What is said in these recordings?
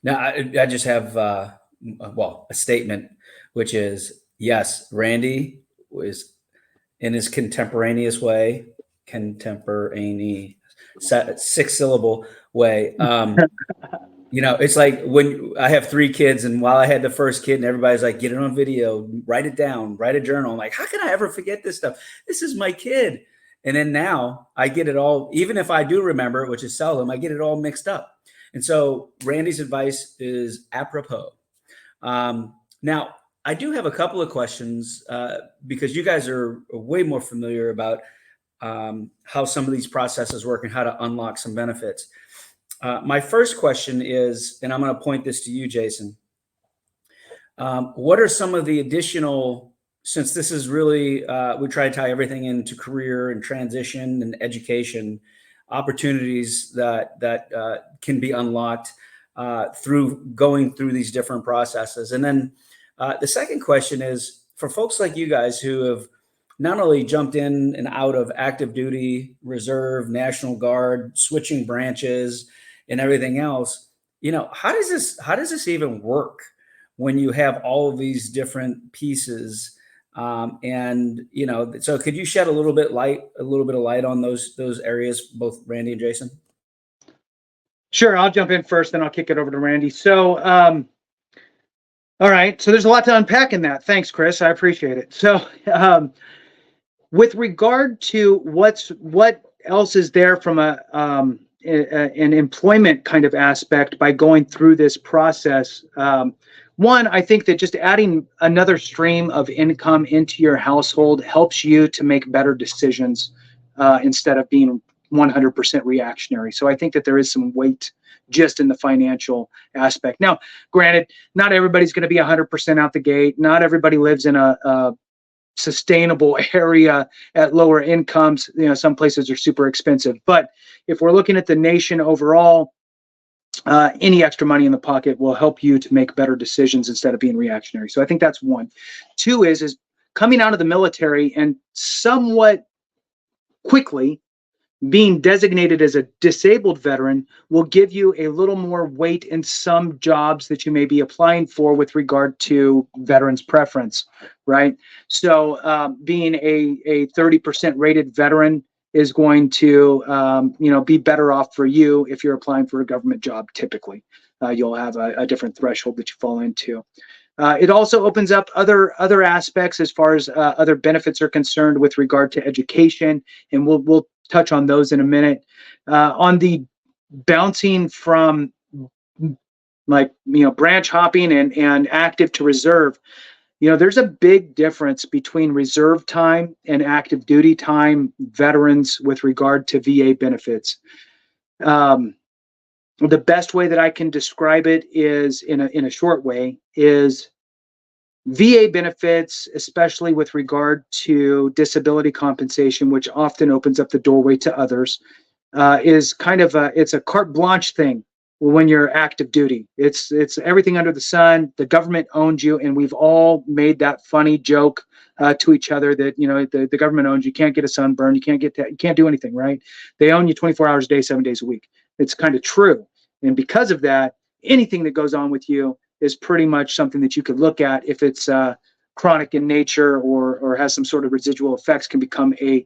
Now, I just have, a statement, which is yes, Randy is in his contemporaneous 6 syllable way. It's like when I have 3 kids, and while I had the first kid, and everybody's like, get it on video, write it down, write a journal. I'm like, how can I ever forget this stuff? This is my kid. And then now I get it all, even if I do remember it, which is seldom, I get it all mixed up. And so Randy's advice is apropos. Now, I do have a couple of questions because you guys are way more familiar about how some of these processes work and how to unlock some benefits. My first question is, and I'm going to point this to you, Jason. What are some of the additional, since this is really, we try to tie everything into career and transition and education opportunities that can be unlocked through going through these different processes. And then the second question is for folks like you guys who have not only jumped in and out of active duty, reserve, National Guard, switching branches and everything else, how does this even work when you have all of these different pieces? So could you shed a little bit of light on those areas, both Randy and Jason? Sure, I'll jump in first, then I'll kick it over to Randy. So, all right, so there's a lot to unpack in that. Thanks, Chris. I appreciate it. So, with regard to what else is there from an employment kind of aspect by going through this process, one, I think that just adding another stream of income into your household helps you to make better decisions instead of being 100% reactionary. So I think that there is some weight just in the financial aspect. Now, granted, not everybody's going to be 100% out the gate. Not everybody lives in a sustainable area at lower incomes. Some places are super expensive. But if we're looking at the nation overall, any extra money in the pocket will help you to make better decisions instead of being reactionary. So I think that's one. Two is coming out of the military and somewhat quickly being designated as a disabled veteran will give you a little more weight in some jobs that you may be applying for with regard to veterans preference, right? So being a 30% rated veteran is going to be better off for you if you're applying for a government job. Typically, you'll have a different threshold that you fall into. It also opens up other aspects as far as other benefits are concerned with regard to education, and we'll touch on those in a minute. On the bouncing from branch hopping and active to reserve, there's a big difference between reserve time and active duty time veterans with regard to VA benefits. The best way that I can describe it is in a short way is VA benefits, especially with regard to disability compensation, which often opens up the doorway to others, is kind of it's a carte blanche thing when you're active duty. It's everything under the sun. The government owns you, and we've all made that funny joke to each other that the government owns you. You can't get a sunburn. You can't do anything, right? They own you 24 hours a day, 7 days a week. It's kind of true, and because of that, anything that goes on with you is pretty much something that you could look at if it's chronic in nature or has some sort of residual effects, can become a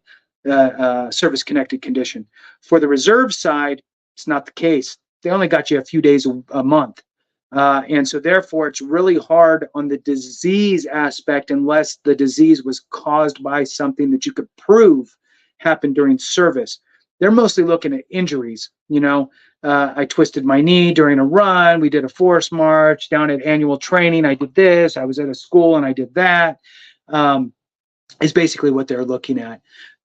service-connected condition. For the reserve side, it's not the case. They only got you a few days a month. And so therefore, it's really hard on the disease aspect unless the disease was caused by something that you could prove happened during service. They're mostly looking at injuries. I twisted my knee during a run. We did a forest march down at annual training. I did this. I was at a school and I did that. Is basically what they're looking at.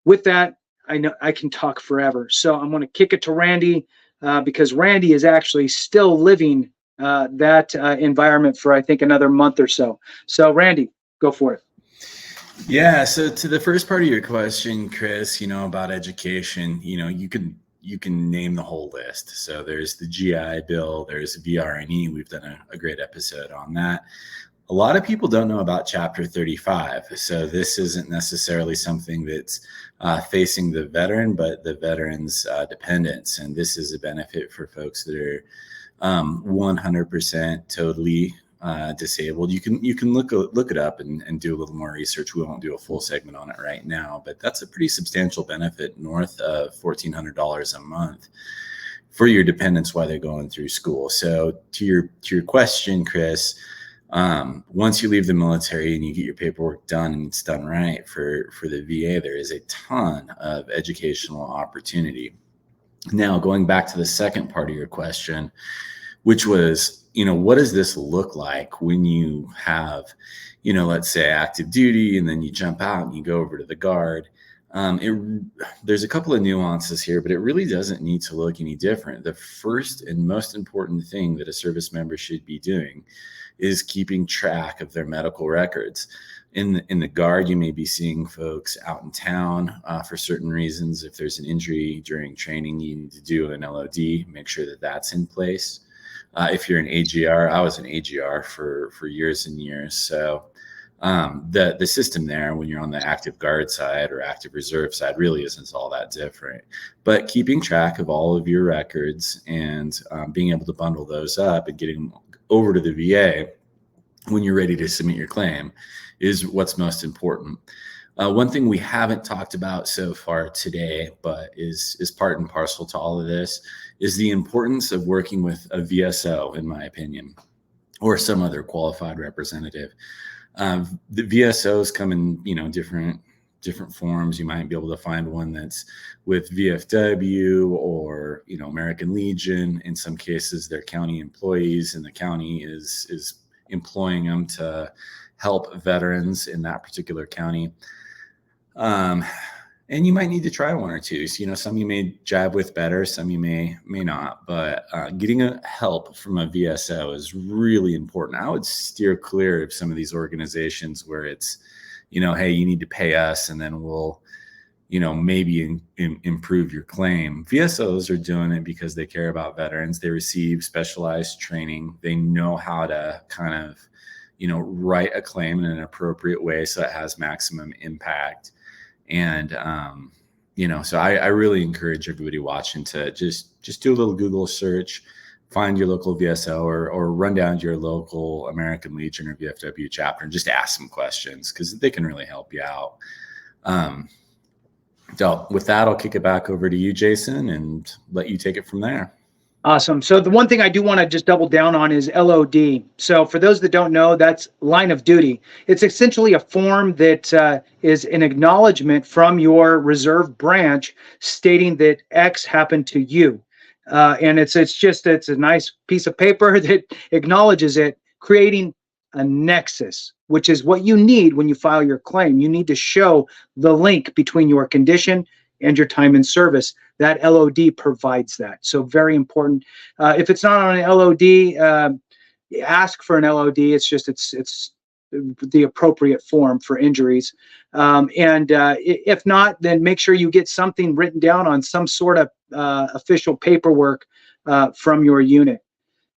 With that, I know I can talk forever. So I'm going to kick it to Randy because Randy is actually still living that environment for, I think, another month or so. So Randy, go for it. Yeah. So to the first part of your question, Chris, about education, you can name the whole list. So there's the GI Bill, there's VRNE. We've done a great episode on that. A lot of people don't know about Chapter 35. So this isn't necessarily something that's facing the veteran, but the veteran's dependents. And this is a benefit for folks that are 100% totally disabled. You can look it up and do a little more research. We won't do a full segment on it right now, but that's a pretty substantial benefit, north of $1,400 a month for your dependents while they're going through school. So to your question, Chris, once you leave the military and you get your paperwork done and it's done right for the VA, there is a ton of educational opportunity. Now, going back to the second part of your question, which was, what does this look like when you have, let's say active duty, and then you jump out and you go over to the Guard? There's a couple of nuances here, but it really doesn't need to look any different. The first and most important thing that a service member should be doing is keeping track of their medical records. In the Guard, you may be seeing folks out in town for certain reasons. If there's an injury during training, you need to do an LOD, make sure that that's in place. If you're an AGR, I was an AGR for years and years. So the system there, when you're on the active Guard side or active reserve side, really isn't all that different. But keeping track of all of your records and being able to bundle those up and getting them over to the VA when you're ready to submit your claim is what's most important. One thing we haven't talked about so far today, but is part and parcel to all of this, is the importance of working with a VSO, in my opinion, or some other qualified representative. The VSOs come in, different forms. You might be able to find one that's with VFW or, American Legion. In some cases, they're county employees, and the county is employing them to help veterans in that particular county. And you might need to try one or two. So, some you may jive with better, some you may not. But getting help from a VSO is really important. I would steer clear of some of these organizations where it's, hey, you need to pay us and then we'll, maybe improve your claim. VSOs are doing it because they care about veterans. They receive specialized training. They know how to kind of, write a claim in an appropriate way so it has maximum impact. And, so I really encourage everybody watching to just do a little Google search, find your local VSO or run down to your local American Legion or VFW chapter and just ask some questions because they can really help you out. So with that, I'll kick it back over to you, Jason, and let you take it from there. Awesome. So the one thing I do want to just double down on is LOD. So for those that don't know, that's line of duty. It's essentially a form that is an acknowledgement from your reserve branch stating that X happened to you. And it's a nice piece of paper that acknowledges it, creating a nexus, which is what you need when you file your claim. You need to show the link between your condition and your time in service. That LOD provides that. So very important. If it's not on an LOD, ask for an LOD. It's the appropriate form for injuries. If not, then make sure you get something written down on some sort of official paperwork from your unit.